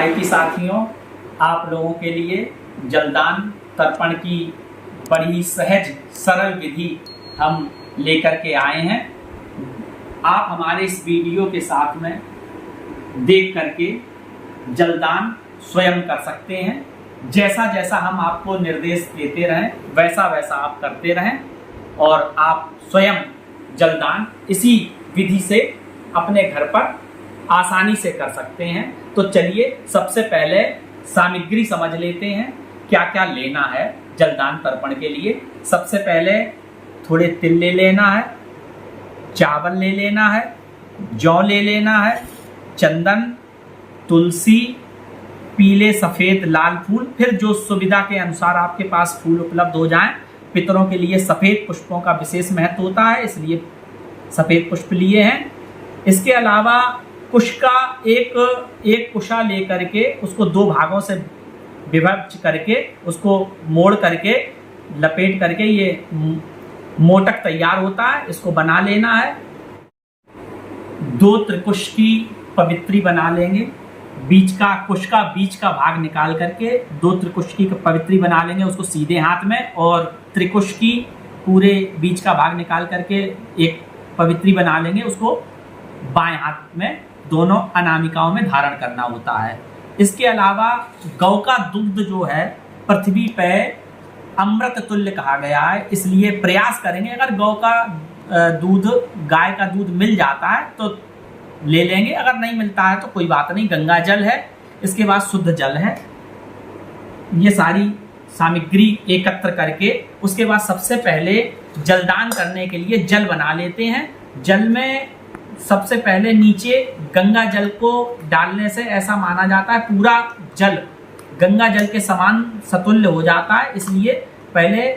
हिमायती साथियों, आप लोगों के लिए जलदान तर्पण की बड़ी सहज सरल विधि हम लेकर के आए हैं। आप हमारे इस वीडियो के साथ में देख करके जलदान स्वयं कर सकते हैं। जैसा जैसा हम आपको निर्देश देते रहें वैसा वैसा आप करते रहें और आप स्वयं जलदान इसी विधि से अपने घर पर आसानी से कर सकते हैं। तो चलिए सबसे पहले सामग्री समझ लेते हैं क्या क्या लेना है जलदान तर्पण के लिए। सबसे पहले थोड़े तिल ले लेना है, चावल ले लेना है, जौ ले लेना है, चंदन, तुलसी, पीले सफ़ेद लाल फूल, फिर जो सुविधा के अनुसार आपके पास फूल उपलब्ध हो जाएं। पितरों के लिए सफ़ेद पुष्पों का विशेष महत्व होता है, इसलिए सफ़ेद पुष्प लिए हैं। इसके अलावा कुश का एक कुशा लेकर के उसको दो भागों से विभक्त करके उसको मोड़ करके लपेट करके ये मोटक तैयार होता है, इसको बना लेना है। दो त्रिकुश की पवित्री बना लेंगे, कुश का बीच का भाग निकाल करके दो त्रिकुश की पवित्री बना लेंगे उसको सीधे हाथ में, और त्रिकुश की पूरे बीच का भाग निकाल करके एक पवित्री बना लेंगे, उसको बाएं हाथ में दोनों अनामिकाओं में धारण करना होता है। इसके अलावा गौ का दुग्ध जो है पृथ्वी पे अमृत तुल्य कहा गया है, इसलिए प्रयास करेंगे अगर गौ का दूध गाय का दूध मिल जाता है तो ले लेंगे, अगर नहीं मिलता है तो कोई बात नहीं। गंगा जल है, इसके बाद शुद्ध जल है। ये सारी सामग्री एकत्र करके उसके बाद सबसे पहले जलदान करने के लिए जल बना लेते हैं। जल में सबसे पहले नीचे गंगा जल को डालने से ऐसा माना जाता है पूरा जल गंगा जल के समान सतुल्य हो जाता है, इसलिए पहले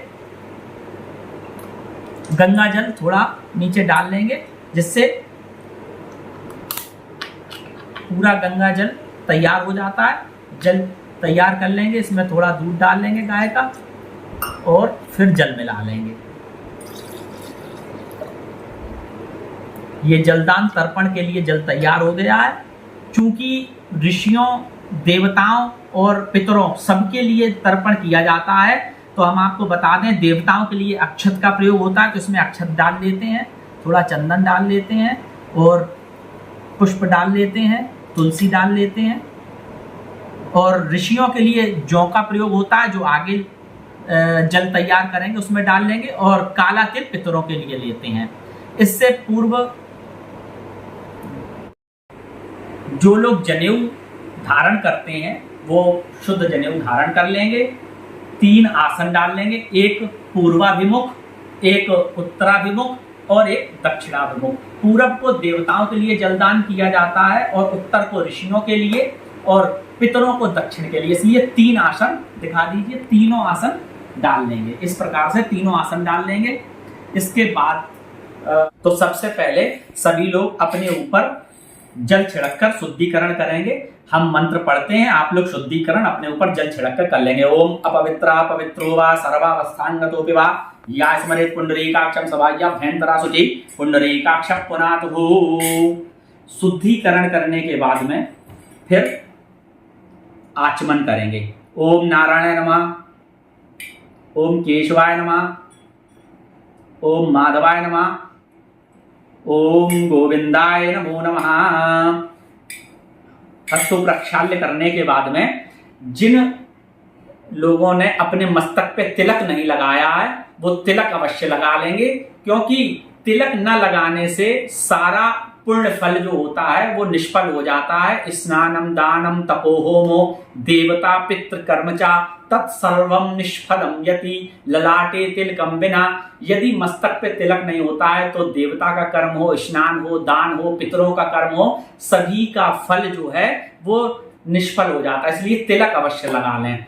गंगा जल थोड़ा नीचे डाल लेंगे जिससे पूरा गंगा जल तैयार हो जाता है। जल तैयार कर लेंगे, इसमें थोड़ा दूध डाल लेंगे गाय का और फिर जल मिला लेंगे। ये जलदान तर्पण के लिए जल तैयार हो गया है। चूंकि ऋषियों, देवताओं और पितरों सबके लिए तर्पण किया जाता है, तो हम आपको बता दें देवताओं के लिए अक्षत का प्रयोग होता है, तो इसमें अक्षत डाल लेते हैं, थोड़ा चंदन डाल लेते हैं और पुष्प डाल लेते हैं, तुलसी डाल लेते हैं। और ऋषियों के लिए जौ का प्रयोग होता है, जो आगे जल तैयार करेंगे उसमें डाल लेंगे, और काला तिल पितरों के लिए लेते हैं। इससे पूर्व जो लोग जनेऊ धारण करते हैं वो शुद्ध जनेऊ धारण कर लेंगे। 3 आसन डाल लेंगे, एक पूर्वाभिमुख, एक उत्तराभिमुख और एक दक्षिणाभिमुख। पूरब को देवताओं के लिए जलदान किया जाता है और उत्तर को ऋषियों के लिए और पितरों को दक्षिण के लिए, इसलिए 3 आसन दिखा दीजिए। तीनों आसन डाल लेंगे, इस प्रकार से तीनों आसन डाल लेंगे। इसके बाद तो सबसे पहले सभी लोग अपने ऊपर जल छिड़ककर शुद्धिकरण करेंगे। हम मंत्र पढ़ते हैं, आप लोग शुद्धिकरण अपने ऊपर जल छिड़ककर कर लेंगे। ओम अपवित्रा पवित्रो वा सर्वावस्थांगतोऽपि वा या स्मरेत् पुंडरीकाक्षं सभाया भयंतरा शुचि पुंडरीकाक्ष पुनातुः। शुद्धिकरण करने के बाद में फिर आचमन करेंगे। ओम नारायणाय नमः, ओम केशवाय नमः, ओम माधवाय नमः, ओम गोविंदाय नमो नमः। हस्तों प्रक्षाल्य करने के बाद में जिन लोगों ने अपने मस्तक पे तिलक नहीं लगाया है वो तिलक अवश्य लगा लेंगे, क्योंकि तिलक न लगाने से सारा पुण्य फल जो होता है वो निष्फल हो जाता है। स्नानम दानम तपोहोमो देवता पितृ कर्मचा तत्सर्वम निष्फलम यति ललाटे तिलकम बिना। यदि मस्तक पे तिलक नहीं होता है तो देवता का कर्म हो, स्नान हो, दान हो, पितरों का कर्म हो, सभी का फल जो है वो निष्फल हो जाता है, इसलिए तिलक अवश्य लगा लें।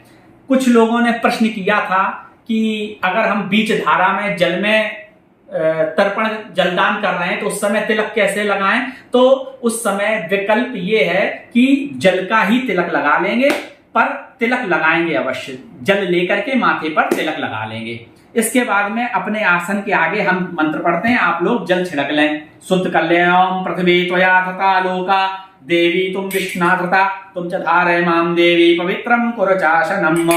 कुछ लोगों ने प्रश्न किया था कि अगर हम बीच धारा में जल में तर्पण जलदान कर रहे हैं तो उस समय तिलक कैसे लगाएं, तो उस समय विकल्प ये है कि जल का ही तिलक लगा लेंगे, पर तिलक लगाएंगे अवश्य, जल लेकर के माथे पर तिलक लगा लेंगे। इसके बाद में अपने आसन के आगे हम मंत्र पढ़ते हैं, आप लोग जल छिड़क लें, शुद्ध कर लें। ओम पृथ्वी त्वया तथा लोका देवी तुम विष्णाधृता तुम च धारय माम देवी पवित्रम कुरु चाशनम।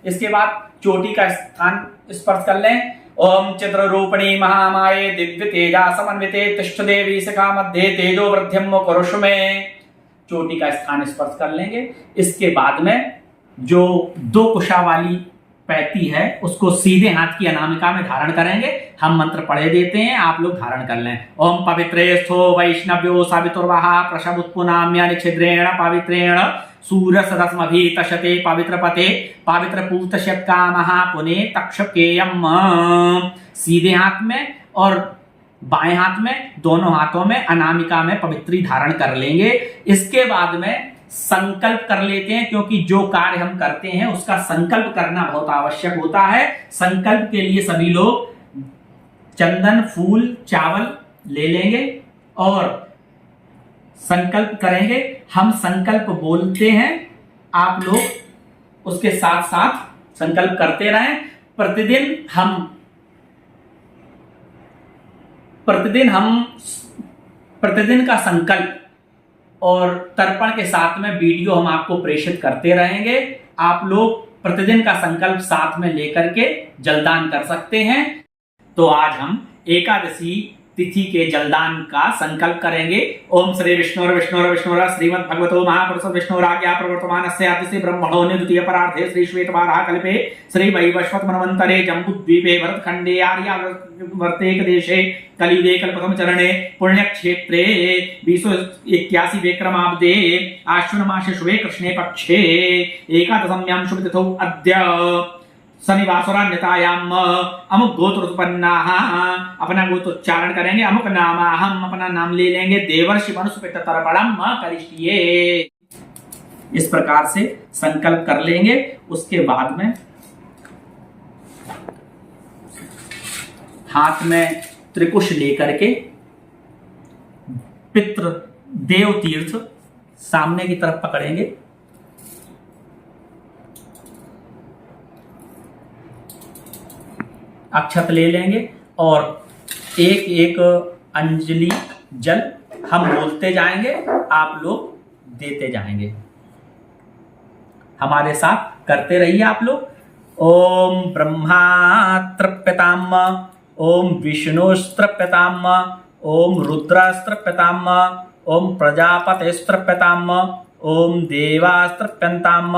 इसके बाद चोटी का स्थान स्पर्श कर लें। ओम चित्र रूपिणी महामाये दिव्य तेजा समन्विते तिष्ठ देवी शिखा मध्य तेजो वृद्धिम कुरुषु में। चोटी का स्थान स्पर्श कर लेंगे। इसके बाद में जो 2 कुशा वाली पैती है उसको सीधे हाथ की अनामिका में धारण करेंगे। हम मंत्र पढ़े देते हैं, आप लोग धारण कर लें। ओम पवित्रेस्थो वैष्णव्यो सावितुर्वहा प्रशबुत्पुनाम्या निच्छिद्रेण पवित्रेण सूरसदस्मभितशते पवित्रपते पवित्रपूतशतकामः पुने तक्षकेयम्। सीधे हाथ में और बाएं हाथ में, दोनों हाथों में अनामिका में पवित्री धारण कर लेंगे। इसके बाद में संकल्प कर लेते हैं, क्योंकि जो कार्य हम करते हैं उसका संकल्प करना बहुत आवश्यक होता है। संकल्प के लिए सभी लोग चंदन, फूल, चावल ले लेंगे और संकल्प करेंगे। हम संकल्प बोलते हैं, आप लोग उसके साथ साथ संकल्प करते रहें। प्रतिदिन का संकल्प और तर्पण के साथ में वीडियो हम आपको प्रेषित करते रहेंगे। आप लोग प्रतिदिन का संकल्प साथ में लेकर के जलदान कर सकते हैं। तो आज हम एकादशी तिथि के जलदान का संकल्प करेंगे। ओम श्री विष्णुर विष्णुर विष्णुर श्रीमद् भगवतो महापुरुष विष्णुराज्ञा प्रवर्तमानस्य अतिशि ब्रह्मणो द्वितीय परार्धे श्री श्वेतवाराह कल्पे श्री वैवस्वत मनवंतरे जम्बूद्वीपे भरतखंडे आर्यावर्तेक देशे कलियुगे कल्पतम चरणे पुण्यक्षेत्रे 281 विक्रमाब्दे आश्विन मासे शुभे कृष्णे पक्षे एकादशम्यां शुभ तिथौ अद्य शनिवासरान्यतायाम अमुक गोत्र उत्पन्ना। अपना गोत्र उच्चारण करेंगे। अमुक नाम, हम अपना नाम ले लेंगे। देवर्षि मनुष्य तर्पणम करिष्ये। इस प्रकार से संकल्प कर लेंगे। उसके बाद में हाथ में त्रिकुश लेकर के पितृ देव तीर्थ सामने की तरफ पकड़ेंगे। अक्षत ले लेंगे और एक एक अंजलि जल हम बोलते जाएंगे, आप लोग देते जाएंगे। हमारे साथ करते रहिए आप लोग। ओम ब्रह्मा तृप्यताम, ओम विष्णुस्तृप्यताम, ओम रुद्रस्तृप्यताम, ओम प्रजापतिस्तृप्यताम, ओम देवास्तृप्यन्ताम,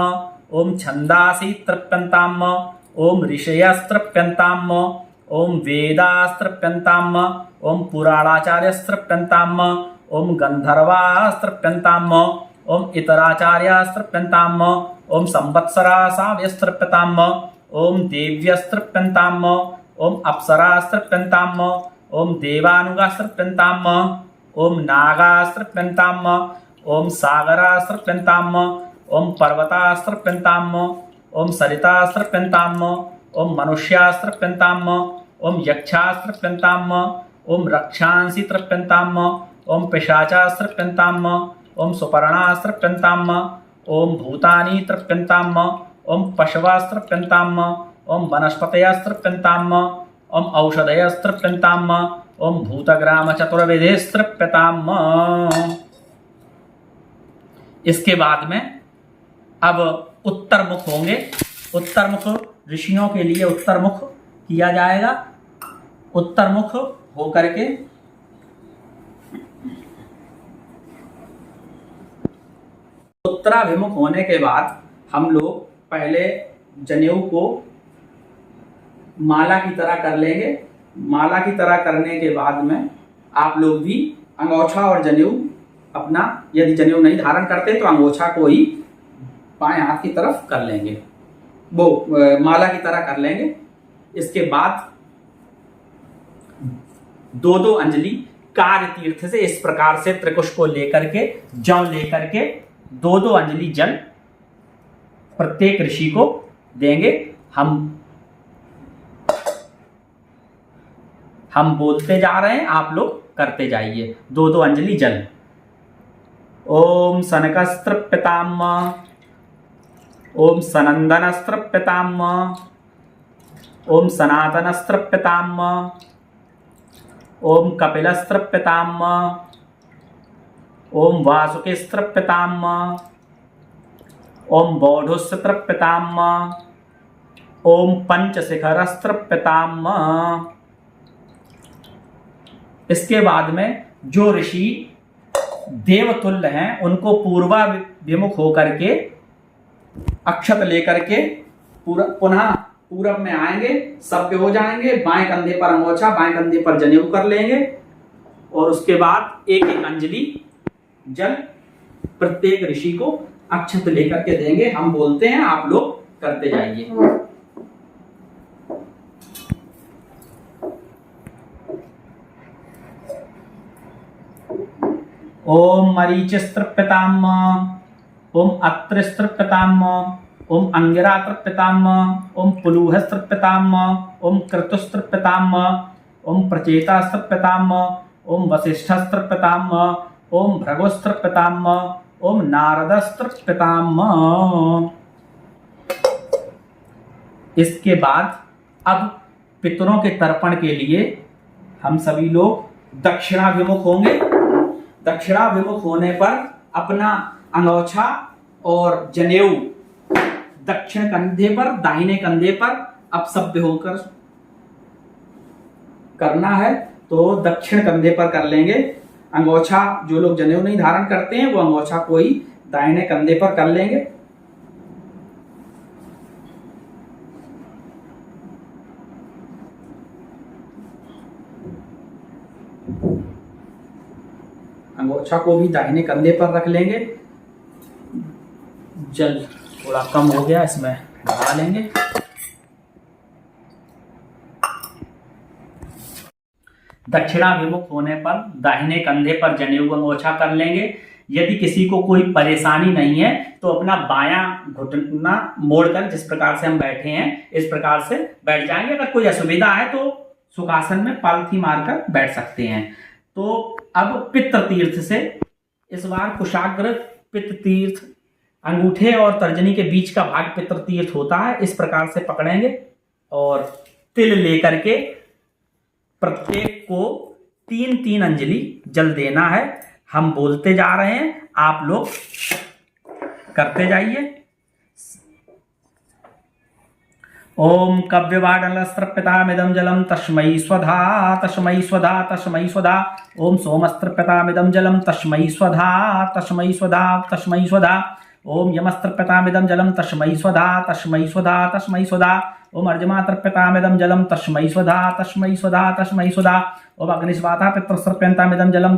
ओम छंदासी तृप्यन्ताम, ओम ऋषयस्तृप्यन्ताम, ओम वेदास्तृप्यन्ताम, ओम पुराणाचार्यस्तृप्यन्ताम, ओम गंधर्वास्तृप्यन्ताम, ओम इतराचार्यास्तृप्यन्ताम, ओम संवत्सरासाव्यस्तृप्यताम, ओम देव्यस्तृप्यन्ताम, ओम अप्सरास्तृप्यन्ताम, ओम देवानुगास्तृप्यन्ताम, ओम नागास्तृप्यन्ताम, ओम सागरास्तृप्यन्ताम, ओम पर्वतास्तृप्यन्ताम, ओम सरितास्तृप्यन्ताम, ओम मनुष्यास्तृप्यन्ताम, ओम यक्षास्तृप्यन्ताम, ओम रक्षांसि तृप्यन्ताम, ओम पिशाचास्तृप्यन्ताम, ओम सुपर्णास्तृप्यन्ताम, ओम भूतानि तृप्यन्ताम, ओम पशवास्तृप्यन्ताम, ओम वनस्पतयस्तृप्यन्ताम, ओम औषधयस्तृप्यन्ताम, ओम भूतग्राम चतुर्विधेस्तृप्यताम। इसके बाद में अब उत्तर मुख होंगे। उत्तर मुख ऋषियों के लिए उत्तर मुख किया जाएगा। उत्तर मुख होकर के उत्तराभिमुख होने के बाद हम लोग पहले जनेऊ को माला की तरह कर लेंगे। माला की तरह करने के बाद में आप लोग भी अंगोछा और जनेऊ अपना, यदि जनेऊ नहीं धारण करते तो अंगोछा को ही बाएं हाथ की तरफ कर लेंगे, वो माला की तरह कर लेंगे। इसके बाद 2-2 अंजलि कार्य तीर्थ से इस प्रकार से त्रिकुश को लेकर के, जौ लेकर के 2-2 अंजलि जल प्रत्येक ऋषि को देंगे। हम बोलते जा रहे हैं, आप लोग करते जाइए। 2-2 अंजलि जल। ओम सनकस्तृप्यताम, ओम सनंदनस्तृप्यताम, ओम सनातनस्तृप्यताम, ओम कपिलस्तृप्यताम, ओम वासुकिस्तृप्यताम, ओम बौढुस्तृप्यताम, ओम पंचशिखरस्तृप्यताम। इसके बाद में जो ऋषि देवतुल्य हैं उनको पूर्वाभिमुख होकर के अक्षत लेकर के पुनः पूरब में आएंगे, सभ्य हो जाएंगे, बाएं कंधे पर अंगोछा, बाएं कंधे पर जनेऊ कर लेंगे और उसके बाद एक एक अंजलि जल प्रत्येक ऋषि को अक्षत लेकर के देंगे। हम बोलते हैं, आप लोग करते जाइए। ओम मरीचिस्तृप्यताम, ओम अत्रिस्तृप्यताम, ओम अंगिरातृप्यताम, ओम पुलूहस्तृप्यताम, ओम क्रतुस्तृप्यताम, ओम प्रचेतास्तृप्यताम, ओम वसिष्ठस्तृप्यताम, ओम भृगुस्तृप्यताम, ओम नारदस्तृप्यताम। इसके बाद अब पितरों के तर्पण के लिए हम सभी लोग दक्षिणाभिमुख होंगे। दक्षिणाभिमुख होने पर अपना अंगोछा और जनेऊ दक्षिण कंधे पर, दाहिने कंधे पर अब सभ्य होकर करना है तो दक्षिण कंधे पर कर लेंगे। अंगोछा, जो लोग जनेऊ नहीं धारण करते हैं वो अंगोछा को ही दाहिने कंधे पर कर लेंगे। अंगोछा को भी दाहिने कंधे पर रख लेंगे। जल थोड़ा कम हो गया, इसमें बढ़ा लेंगे। दक्षिणाभिमुख होने पर दाहिने कंधे पर जनेऊ अंगोछा कर लेंगे। यदि किसी को कोई परेशानी नहीं है तो अपना बायां घुटना मोड़कर, जिस प्रकार से हम बैठे हैं इस प्रकार से बैठ जाएंगे। अगर कोई असुविधा है तो सुखासन में पालथी मारकर बैठ सकते हैं। तो अब पित्र तीर्थ से इस बार कुशाग्र पित्र तीर्थ, अंगूठे और तर्जनी के बीच का भाग पित्र तीर्थ होता है, इस प्रकार से पकड़ेंगे और तिल लेकर के प्रत्येक को 3-3 अंजलि जल देना है। हम बोलते जा रहे हैं, आप लोग करते जाइए। ओम कव्यवाडलस्तृप्यतामिदं जलम तस्मै स्वधा, तस्मै स्वधा, तस्मै स्वधा। ओम सोमस्तृप्यतामिदं जलम तस्मै स्वधा, तस्मै स्वधा, तस्मै स्वधा। ओम यमस्तृप्यतामिदं जलम तस्मै स्वधा, तस्मै स्वधा, तस्मै स्वधा। ओम अर्जमातृप्यतामिदं जलम तस्मै स्वधा, तस्मै स्वधा, तस्मै स्वधा। ओम अग्निस्वाता पितृस्तृप्यतामिदं जलम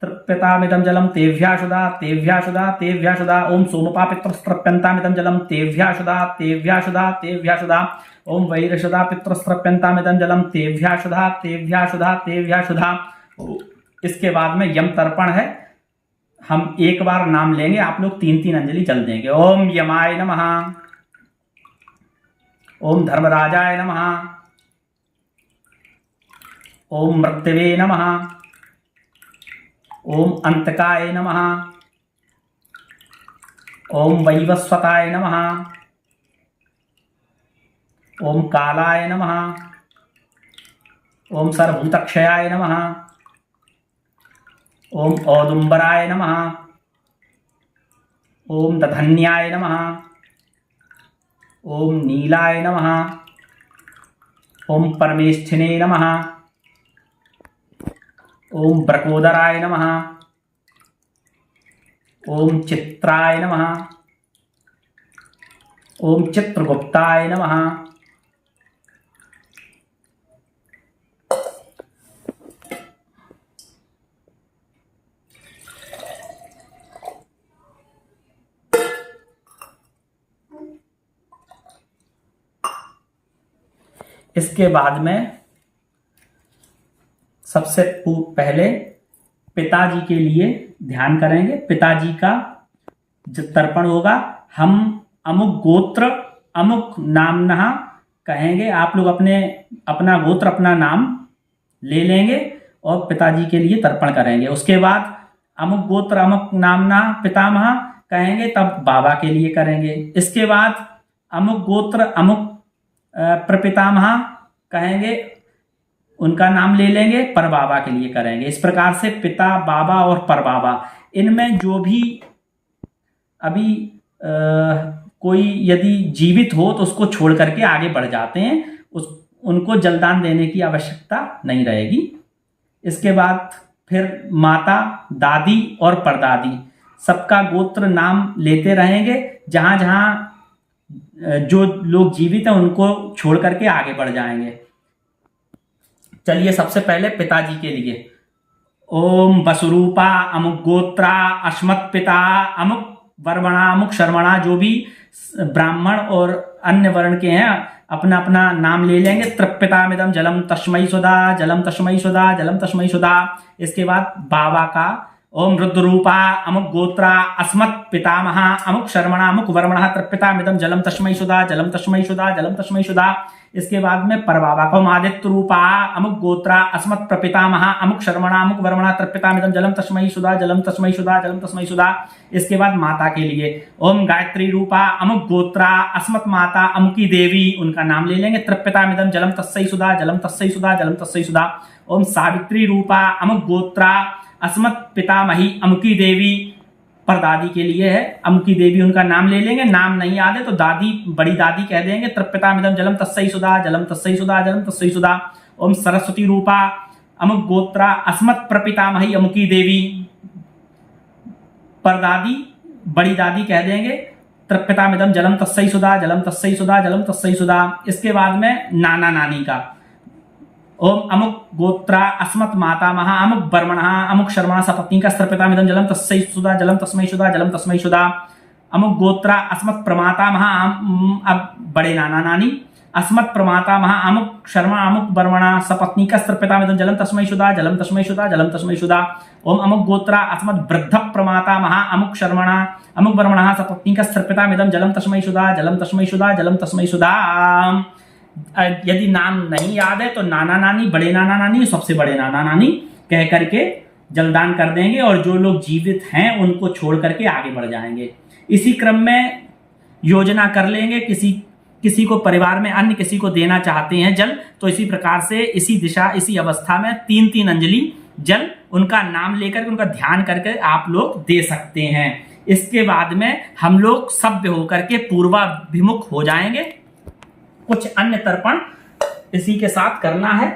तृप्यतामिदं जलम तेभ्याशुदा, तेभ्याशुदा, तेभ्याशुदा। ओम सोमपा पितृस्तृप्यतामिदं जलम तेभ्याशुदा, तेभ्याशुदा, तेभ्याशुदा। ओम वैरशुदा पितृस्तृप्यतामिदं जलम तेभ्याशुदा, तेभ्याशुदा, तेभ्याशुदा। इसके बाद में यम तर्पण है। हम एक बार नाम लेंगे, आप लोग 3-3 अंजलि जल देंगे। ओम यमाय नमः, ओम धर्मराजाय नमः, ओम मृत्यवे नमः, ओम अंतकाय नमः, ओम वैवस्वताय नमः, ओम कालाय नमः, ओम सर्वभूतक्षयाय नमः, ओम औदुंबराय नमः, ओम दधन्याय नमः, ओम नीलाय नमः, ओम परमेष्ठिने नमः, ओम ब्रकोदराय नमः, ओम चित्राय नमः, ओम चित्रगुप्ताय नमः। इसके बाद में सबसे पहले पिताजी के लिए ध्यान करेंगे। पिताजी का जब तर्पण होगा, हम अमुक गोत्र अमुक नामना कहेंगे। आप लोग अपना गोत्र, अपना नाम ले लेंगे और पिताजी के लिए तर्पण करेंगे। उसके बाद अमुक गोत्र अमुक नामना पितामह कहेंगे, तब बाबा के लिए करेंगे। इसके बाद अमुक गोत्र अमुक प्रपितामह कहेंगे, उनका नाम ले लेंगे, पर बाबा के लिए करेंगे। इस प्रकार से पिता, बाबा और पर बाबा इनमें जो भी अभी कोई यदि जीवित हो तो उसको छोड़ करके आगे बढ़ जाते हैं, उनको जलदान देने की आवश्यकता नहीं रहेगी। इसके बाद फिर माता, दादी और परदादी सबका गोत्र नाम लेते रहेंगे। जहां जहां जो लोग जीवित हैं उनको छोड़ करके आगे बढ़ जाएंगे। चलिए सबसे पहले पिताजी के लिए, ओम वसुरूपा अमुक गोत्रा अस्मत् पिता अमुक वर्मणा अमुक शर्मणा, जो भी ब्राह्मण और अन्य वर्ण के हैं अपना अपना नाम ले लेंगे। तृप्यतामिदं जलम तस्मै सुधा, जलम तस्मै सुधा, जलम तस्मै सुधा। इसके बाद बाबा का, ओम रुद्ररूपा अमुक गोत्रा अस्मत् पितामह अमुक शर्मणा अमुक वर्मणः तृप्यतामिदं जलम तस्मै सुधा, जलम तस्मै सुधा, जलम तस्मै सुधा। इसके बाद में परबाबा को, आदित्य रूपा अमुक गोत्रा अस्मत् प्रपितामह अमुक शर्मणा अमुक वर्मणः तृप्यतामिदं जलम तस्मै सुधा, जलम तस्मै सुधा, जलम तस्मै सुधा। इसके बाद माता के लिए, ओम गायत्री रूपा अमुक गोत्रा अस्मत् माता अमुकी देवी, उनका नाम ले लेंगे। तृप्यतामिदं जलम तस्मै सुधा, जलम तस्मै सुधा, जलम तस्मै सुधा। ओम सावित्री रूपा अमुक गोत्रा अस्मत् पितामही अमुकी देवी, परदादी के लिए है अमुकी देवी, उनका नाम ले लेंगे। नाम नहीं याद है तो दादी, बड़ी दादी कह देंगे। तृप्यतामिदं जलम तस्मै सुधा, जलम तस्मै सुधा, जलम तस्मै सुधा। ओम सरस्वती रूपा अमुक गोत्रा अस्मत् प्रपितामही अमुकी देवी, परदादी, बड़ी दादी कह देंगे। तृप्यतामिदं जलम तस्मै सुधा, जलम तस्मै सुधा, जलम तस्मै सुधा। इसके बाद में नाना नानी का, ओम अमुक गोत्रा अस्मत् मातामह अमुक वर्मणः अमुक शर्मणः सपत्नीका तृप्यतामिदं जलम तस्मै सुधा, जलम तस्मै सुधा, जलम तस्मै सुधा। अमुक गोत्रा अस्मत् प्रमातामह, अब बड़े नाना नानी, अस्मत् प्रमातामह अमुक शर्मा अमुक वर्मणः सपत्नीका तृप्यतामिदं जलम तस्मै सुधा, जलम तस्मै सुधा, जलम तस्मै सुधा। ओम अमुक गोत्रा अस्मत् वृद्ध प्रमातामह अमुक शर्मणः अमुक वर्मणः सपत्नीका तृप्यतामिदं जलम तस्मै सुधा, जलम तस्मै सुधा, जलम तस्मै सुधा। यदि नाम नहीं याद है तो नाना नानी, बड़े नाना नानी, सबसे बड़े नाना नानी कह करके जलदान कर देंगे और जो लोग जीवित हैं उनको छोड़ करके आगे बढ़ जाएंगे। इसी क्रम में योजना कर लेंगे, किसी को परिवार में अन्य किसी को देना चाहते हैं जल, तो इसी प्रकार से इसी दिशा इसी अवस्था में 3-3 अंजलि जल उनका नाम लेकर उनका ध्यान करके आप लोग दे सकते हैं। इसके बाद में हम लोग सभ्य होकर के पूर्वाभिमुख हो जाएंगे। कुछ अन्य तर्पण इसी के साथ करना है।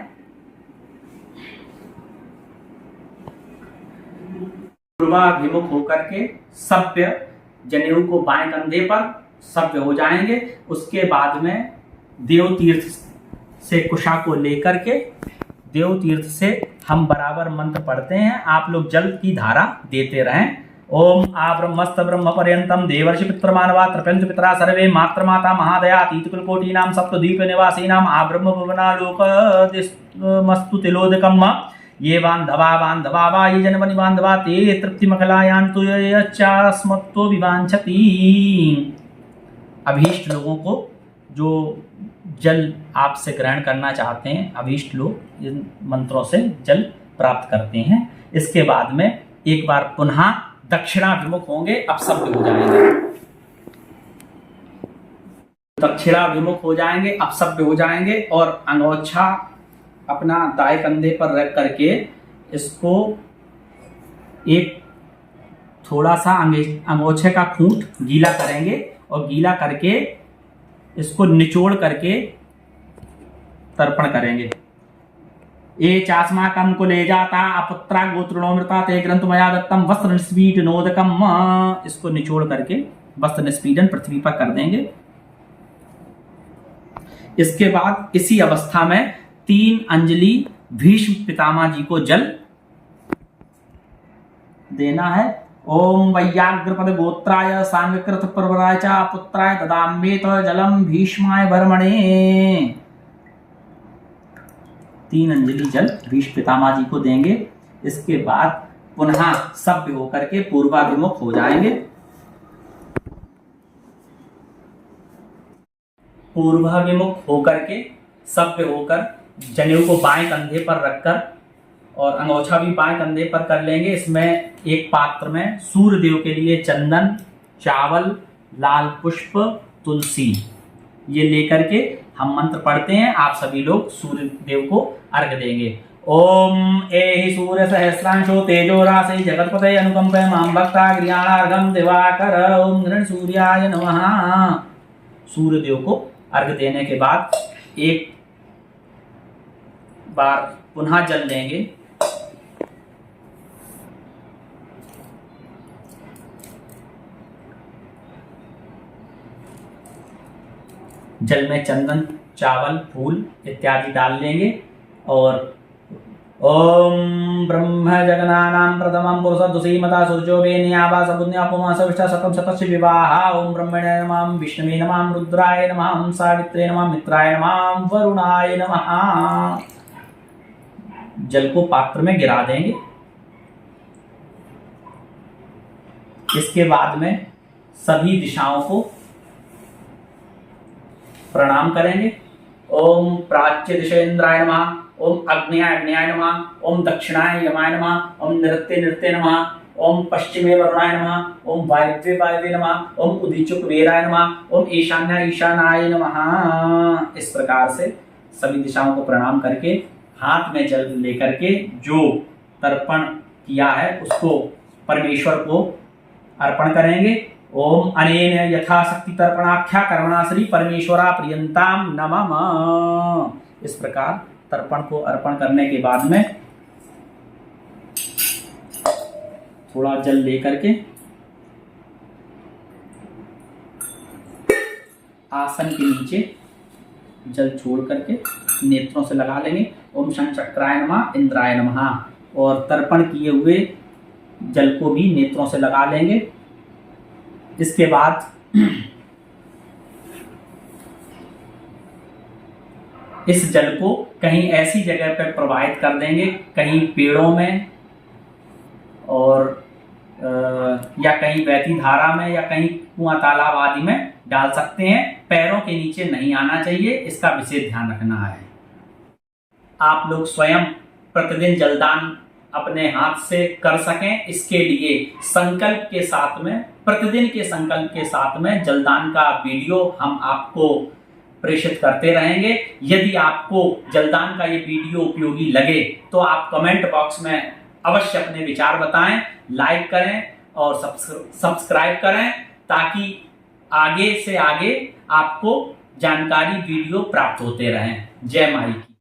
पूर्वाभिमुख होकर के सभ्य जनेऊ को बाएं कंधे पर सभ्य हो जाएंगे। उसके बाद में देव तीर्थ से कुशा को लेकर के देव तीर्थ से हम बराबर मंत्र पढ़ते हैं। आप लोग जल की धारा देते रहें। ओम आ ब्रह्मस्त ब्रह्म पर्यंतम देवर्षि पितृमानवा तृप्यन्तु पितरा सर्वे मात्र माता महादया तीतकुलकोटीनां सप्तद्वीप निवासीनां आ ब्रह्म भुवनालोक मस्तु तिलोदकम् ये बान्धवा वा ये जनवनि बान्धवा ते तृप्तिमखलायान्तु यच्चास्मत्तो विवाञ्छति। अभीष्ट लोगों को जो जल आपसे ग्रहण करना चाहते हैं, अभीष्ट लोग इन मंत्रों से जल प्राप्त करते हैं। इसके बाद में एक बार पुनः दक्षिणाभिमुख होंगे। अब सभ्य हो जाएंगे, दक्षिणाभिमुख हो जाएंगे, अब सभ्य हो जाएंगे और अंगोछा अपना दाएं कंधे पर रख करके इसको एक थोड़ा सा अंगोछे का खूंट गीला करेंगे और गीला करके इसको निचोड़ करके तर्पण करेंगे। ये चास्माकं कुले जाता अपुत्रा गोत्रणोमृता ते ग्रंथ मया दत्तम वस्त्र निस्पीडनोदकम, इसको निचोड़ करके वस्त्र निस्पीडन पृथ्वी पर कर देंगे। इसके बाद इसी अवस्था में 3 अंजलि भीष्म पितामह जी को जल देना है। ओम वैयाग्रपद गोत्राय सांगकृत प्रवराय च पुत्राय ददाम्येत जलम भीष्माय वर्मणे। 3 अंजलि जल भीष्म पितामह जी को देंगे। इसके बाद पुनः सभ्य होकर के पूर्वाभिमुख हो जाएंगे। पूर्वाभिमुख होकर के सभ्य होकर जनेऊ को बाएं कंधे पर रखकर और अंगोछा भी बाएं कंधे पर कर लेंगे। इसमें एक पात्र में सूर्य देव के लिए चंदन, चावल, लाल पुष्प, तुलसी ये लेकर के हम मंत्र पढ़ते हैं। आप सभी लोग सूर्य देव को अर्घ देंगे। ओम एहि सूर्य सहस्रांशो तेजो राशि जगतपते अनुकंपे मां भक्ता गृहाणार्घम दिवाकर। ओम गृण सूर्याय नमः। सूर्य देव को अर्घ देने के बाद एक बार पुनः जल लेंगे। जल में चंदन, चावल, फूल इत्यादि डाल लेंगे और ओम ब्रह्म जगनानां प्रथमं पुरुषद्वसीमता सूर्यो वेनियावा सपुण्या पुमा सविष्टा सकम शतस्य विवाहा। ओम ब्रह्मणे नमः, विष्णवे नमः, रुद्राय नमः, सावित्रे नमः, मित्राय नमः, वरुणाय नमः। जल को पात्र में गिरा देंगे। इसके बाद में सभी दिशाओं को प्रणाम करेंगे। ओम प्राच्य दिशेन्द्राय नमः, ओम अग्न्याय अग्न्याय नमः, ओम दक्षिणाय यमाय नमः, ओम नृत्य नृत्य नमः, ओम पश्चिमे वरुणाय नमः, ओम वायव्ये वायव्ये नमः, ओम उदीच्य कुबेराय नमः, ओम ईशान्य ईशानाय नमः। इस प्रकार से सभी दिशाओं को प्रणाम करके हाथ में जल लेकर के जो तर्पण किया है उसको परमेश्वर को अर्पण करेंगे। ओम अनेन यथाशक्ति तर्पणाख्या कर्मणा श्री परमेश्वरा प्रियंताम नमः। इस प्रकार तर्पण को अर्पण करने के बाद में थोड़ा जल लेकर के आसन के नीचे जल छोड़ करके नेत्रों से लगा लेंगे। ओम शंचक्राय नमः, इंद्राय नमः। और तर्पण किए हुए जल को भी नेत्रों से लगा लेंगे। इसके बाद इस जल को कहीं ऐसी जगह पर प्रवाहित कर देंगे, कहीं पेड़ों में और या कहीं बहती धारा में या कहीं कुआं तालाब आदि में डाल सकते हैं। पैरों के नीचे नहीं आना चाहिए, इसका विशेष ध्यान रखना है। आप लोग स्वयं प्रतिदिन जलदान अपने हाथ से कर सकें, इसके लिए संकल्प के साथ में, प्रतिदिन के संकल्प के साथ में जलदान का वीडियो हम आपको प्रेषित करते रहेंगे। यदि आपको जलदान का ये वीडियो उपयोगी लगे तो आप कमेंट बॉक्स में अवश्य अपने विचार बताएं, लाइक करें और सब्सक्राइब करें, ताकि आगे से आगे आपको जानकारी वीडियो प्राप्त होते रहें। जय माई।